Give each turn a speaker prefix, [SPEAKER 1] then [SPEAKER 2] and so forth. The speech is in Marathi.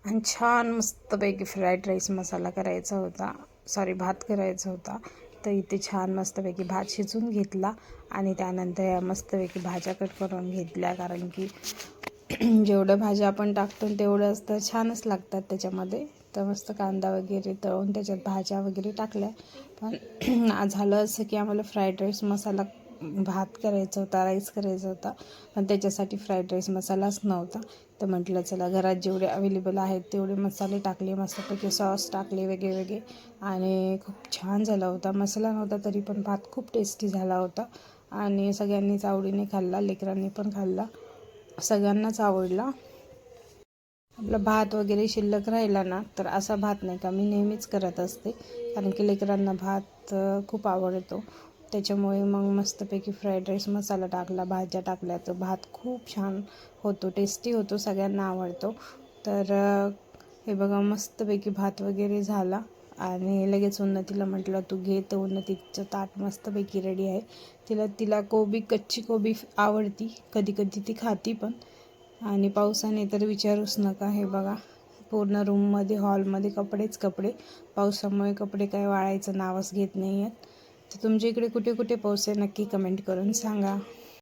[SPEAKER 1] आणि छान मस्तपैकी फ्राईड राईस मसाला करायचा होता, भात करायचा होता. तर इथे छान मस्तपैकी भात शिजवून घेतला आणि त्यानंतर या मस्तपैकी भाज्या कट करून घेतल्या, कारण की जेवढ्या भाज्या आपण टाकतो तेवढंच तर छानच लागतात त्याच्यामध्ये. तर मस्त कांदा वगैरे तळून त्याच्यात भाज्या वगैरे टाकल्या. पण आज झालं असं की आम्हाला फ्राईड राईस मसाला भात करायचा होता, राईस करायचा होता, पण त्याच्यासाठी फ्राईड राईस मसालाच नव्हता. तर म्हटलं चला घरात जेवढे अवेलेबल आहेत तेवढे मसाले टाकले, मस्तपैकी सॉस टाकले वेगळे वेगळे, आणि खूप छान झाला होता. मसाला नव्हता तरी पण भात खूप टेस्टी झाला होता आणि सगळ्यांनीच आवडीने खाल्ला, लेकरांनी पण खाल्ला, सगळ्यांनाच आवडला. आपला भात वगैरे शिल्लक राहिला ना तर असा भात नाही का मी नेहमीच करत असते, कारण की लेकरांना भात खूप आवडतो. त्याच्यामुळे मग मस्तपैकी फ्राईड राईस मसाला टाकला, भाज्या टाकल्या, तर भात खूप छान होतो, टेस्टी होतो, सगळ्यांना आवडतो. तर हे बघा मस्तपैकी भात वगैरे झाला आणि लगेच उन्नतीला म्हटलं तू घे. तर उन्नतीचं ताट मस्तपैकी रेडी आहे. तिला कच्ची कोबी आवडती, कधी कधी ती खाती पण. आणि पावसाने तर विचारूच नका. हे बघा पूर्ण रूममध्ये हॉलमध्ये कपडेच कपडे, पावसामुळे कपडे काय वाळायचं नावच घेत नाही आहेत. तर तुमच्या इकडे कुठे कुठे पाऊस आहे नक्की कमेंट करून सांगा.